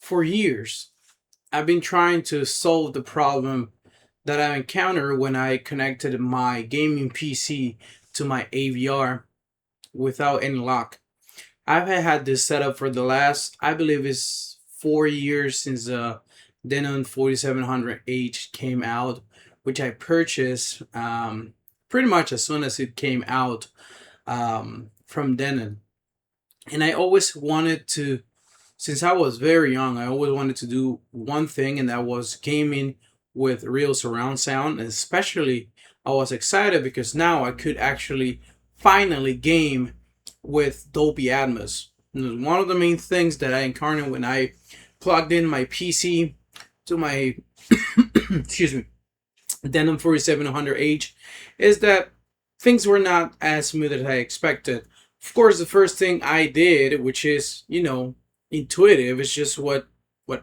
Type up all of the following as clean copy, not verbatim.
For years, I've been trying to solve the problem that I encountered when I connected my gaming PC to my AVR without any lock. I've had this setup for the last, I believe, is 4 years since the Denon 4700H came out, which I purchased pretty much as soon as it came out from Denon. And I always wanted to, since I was very young, I always wanted to do one thing, and that was gaming with real surround sound. And especially, I was excited because now I could actually finally game with Dolby Atmos. And one of the main things that I encountered when I plugged in my PC to my excuse me, Denon 4700H is that things were not as smooth as I expected. Of course, the first thing I did, which is, intuitive, it's just what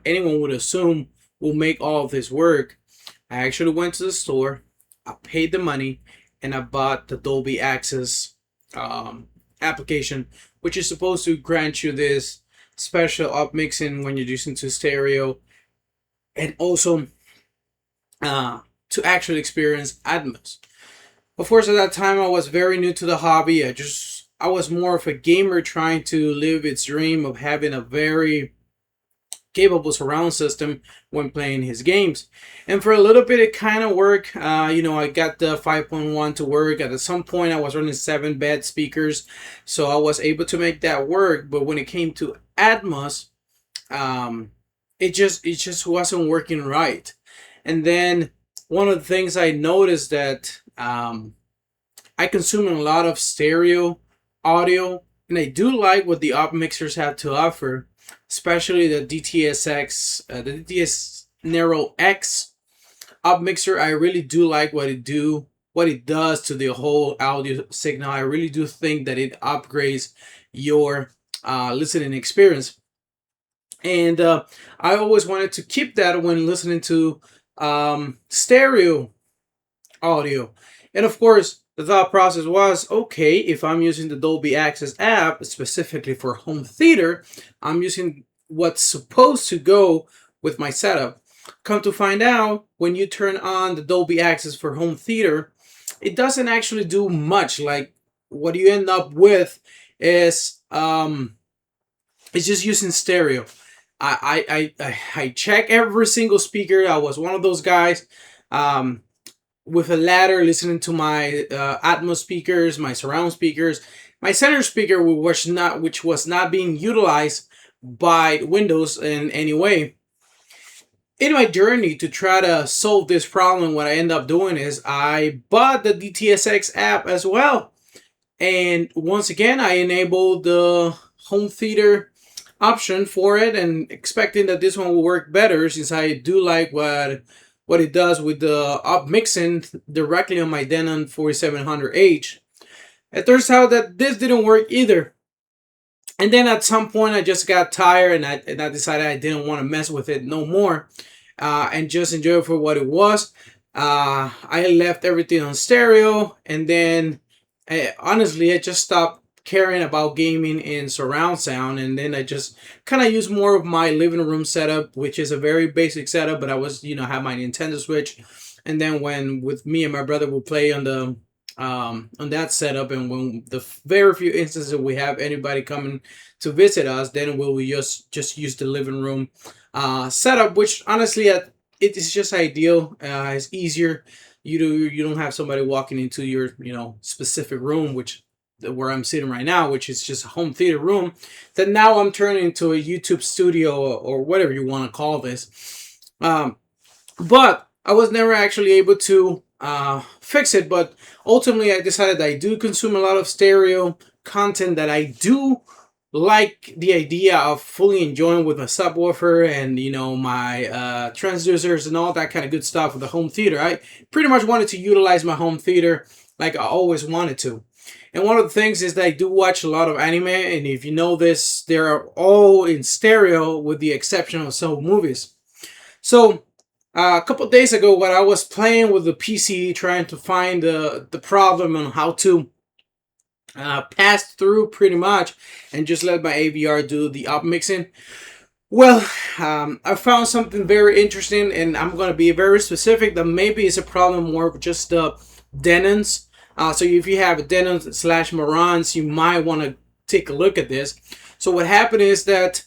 anyone would assume will make all of this work. I actually went to the store, I paid the money, and I bought the Dolby Access application, which is supposed to grant you this special upmixing when you're using to stereo, and also to actually experience Atmos. Of course, at that time I was very new to the hobby. I was more of a gamer trying to live its dream of having a very capable surround system when playing his games. And for a little bit it kind of worked. I got the 5.1 to work. At some point I was running 7 bed speakers, so I was able to make that work. But when it came to Atmos, it just wasn't working right. And then one of the things I noticed that I consume a lot of stereo audio, and I do like what the op mixers have to offer, especially the DTSX, the DTS Nero X op mixer. I really do like what it does to the whole audio signal. I really do think that it upgrades your listening experience, and I always wanted to keep that when listening to stereo audio. And of course, the thought process was, okay, if I'm using the Dolby Access app specifically for home theater, I'm using what's supposed to go with my setup. Come to find out, when you turn on the Dolby Access for home theater, it doesn't actually do much. Like, what you end up with is it's just using stereo. I check every single speaker. I was one of those guys with a ladder listening to my Atmos speakers, my surround speakers, my center speaker, which was not being utilized by Windows in any way. In my journey to try to solve this problem, what I end up doing is I bought the DTSX app as well. And once again, I enabled the home theater option for it, and expecting that this one will work better, since I do like what it does with the up mixing directly on my Denon 4700H. It turns out that this didn't work either. And then at some point I just got tired, and I decided I didn't want to mess with it no more, and just enjoy it for what it was. I left everything on stereo, and then honestly I just stopped caring about gaming in surround sound, and then I just kind of use more of my living room setup, which is a very basic setup, but I was have my Nintendo Switch, and then when with me and my brother will play on the on that setup, and when the very few instances we have anybody coming to visit us, then we'll just use the living room setup, which honestly it is just ideal. It's easier. You don't have somebody walking into your specific room, which where I'm sitting right now, which is just a home theater room, that now I'm turning into a YouTube studio, or whatever you want to call this. But I was never actually able to fix it. But ultimately, I decided that I do consume a lot of stereo content, that I do like the idea of fully enjoying with my subwoofer and my transducers and all that kind of good stuff with the home theater. I pretty much wanted to utilize my home theater like I always wanted to. And one of the things is that I do watch a lot of anime, and if you know this, they're all in stereo with the exception of some movies. So a couple of days ago, when I was playing with the PC, trying to find the problem on how to pass through pretty much and just let my AVR do the up mixing, Well, I found something very interesting, and I'm going to be very specific that maybe it's a problem more of just the Denons. So if you have Denons slash Morans, you might want to take a look at this. So what happened is that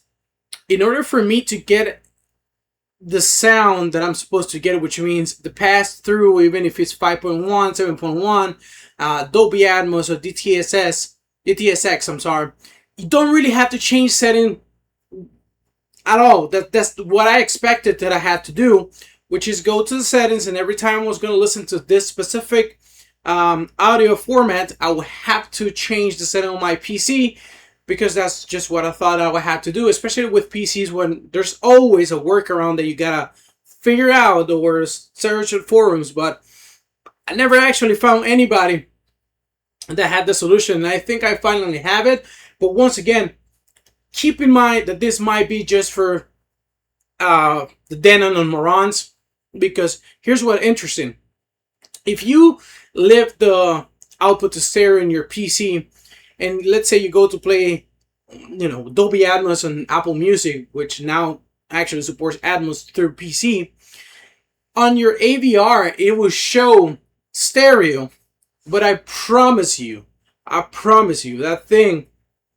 in order for me to get the sound that I'm supposed to get, which means the pass through, even if it's 5.1, 7.1, Dolby Atmos or DTSX, I'm sorry, you don't really have to change setting at all. That's what I expected that I had to do, which is go to the settings, and every time I was going to listen to this specific audio format, I would have to change the setting on my PC, because that's just what I thought I would have to do, especially with PCs when there's always a workaround that you gotta figure out or search at forums. But I never actually found anybody that had the solution, and I think I finally have it. But once again, keep in mind that this might be just for the Denon and Morans, because here's what's interesting. If you lift the output to stereo in your PC, and let's say you go to play, Dolby Atmos and Apple Music, which now actually supports Atmos through PC, on your AVR, it will show stereo. But I promise you, that thing,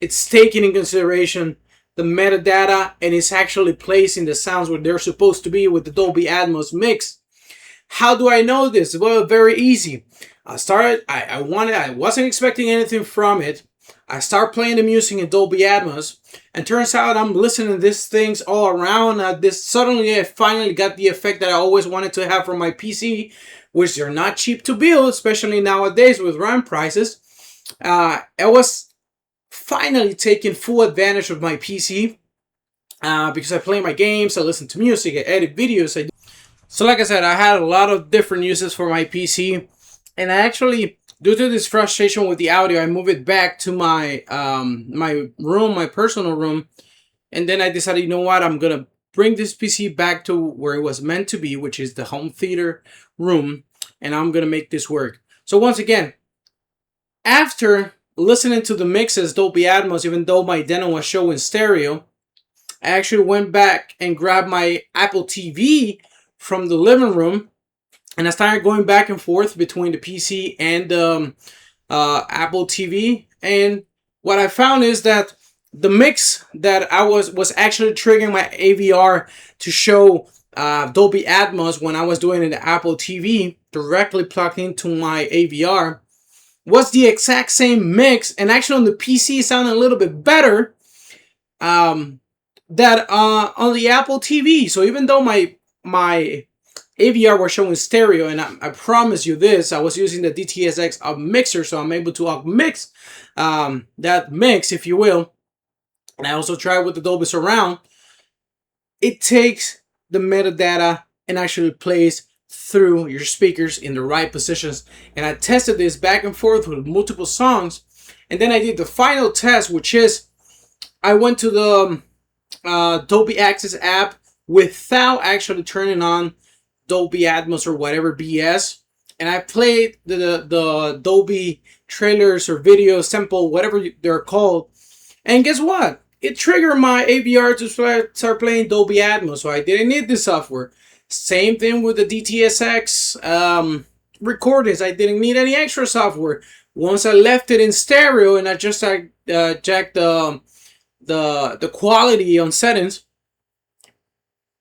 it's taking in consideration the metadata, and it's actually placing the sounds where they're supposed to be with the Dolby Atmos mix. How do I know this? Well, very easy. I wasn't expecting anything from it. I start playing the music in Dolby Atmos, and turns out I'm listening to these things all around. Suddenly I finally got the effect that I always wanted to have from my PC, which they're not cheap to build, especially nowadays with RAM prices. I was finally taking full advantage of my PC because I play my games, I listen to music, I edit videos. So like I said, I had a lot of different uses for my PC, and I actually, due to this frustration with the audio, I moved it back to my my personal room, and then I decided, you know what, I'm gonna bring this PC back to where it was meant to be, which is the home theater room, and I'm gonna make this work. So once again, after listening to the mixes Dolby Atmos, even though my Denon was showing stereo, I actually went back and grabbed my Apple TV from the living room, and I started going back and forth between the PC and Apple TV. And what I found is that the mix that I was actually triggering my AVR to show Dolby Atmos when I was doing it in the Apple TV, directly plugged into my AVR, was the exact same mix, and actually on the PC sounded a little bit better than on the Apple TV. So even though my AVR was showing stereo, and I promise you this, I was using the DTSX mixer, so I'm able to mix that mix, if you will. And I also tried with the Dolby Surround. It takes the metadata and actually plays through your speakers in the right positions. And I tested this back and forth with multiple songs, and then I did the final test, which is I went to the Dolby Access app without actually turning on Dolby Atmos or whatever BS, and I played the Dolby trailers or video sample, whatever they're called, and guess what? It triggered my AVR to start playing Dolby Atmos, so I didn't need this software. Same thing with the DTSX recordings. I didn't need any extra software. Once I left it in stereo and I just checked the quality on settings,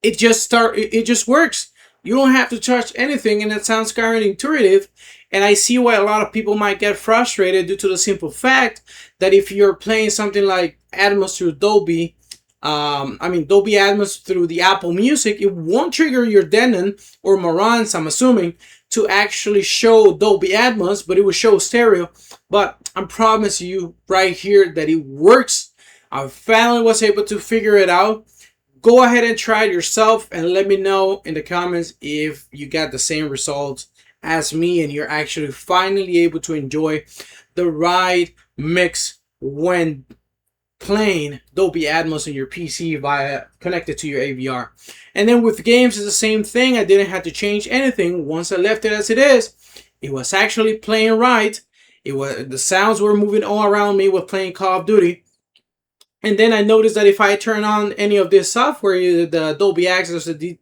it just works. You don't have to touch anything, and it sounds kind of intuitive. And I see why a lot of people might get frustrated due to the simple fact that if you're playing something like Atmos through Dolby, Dolby Atmos through the Apple Music, it won't trigger your Denon or Marantz, I'm assuming, to actually show Dolby Atmos, but it will show stereo. But I promise you right here that it works. I finally was able to figure it out. Go ahead and try it yourself and let me know in the comments if you got the same results as me and you're actually finally able to enjoy the right mix when playing Dolby Atmos in your PC via connected to your AVR. And then with games, it's the same thing. I didn't have to change anything. Once I left it as it is, it was actually playing right. The sounds were moving all around me with playing Call of Duty. And then I noticed that if I turn on any of this software, either the Adobe Access or the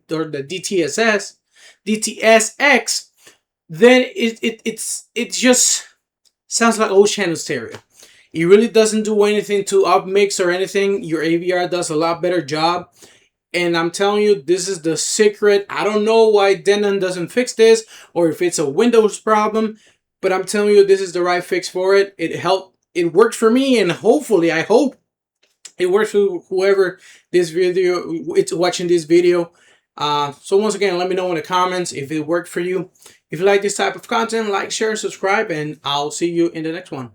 DTSX, then it just sounds like old channel stereo. It really doesn't do anything to upmix or anything. Your AVR does a lot better job. And I'm telling you, this is the secret. I don't know why Denon doesn't fix this, or if it's a Windows problem, but I'm telling you, this is the right fix for it. It helped. It worked for me, and hopefully, I hope it works for whoever it's watching this video. So once again, let me know in the comments if it worked for you. If you like this type of content, like, share, subscribe, and I'll see you in the next one.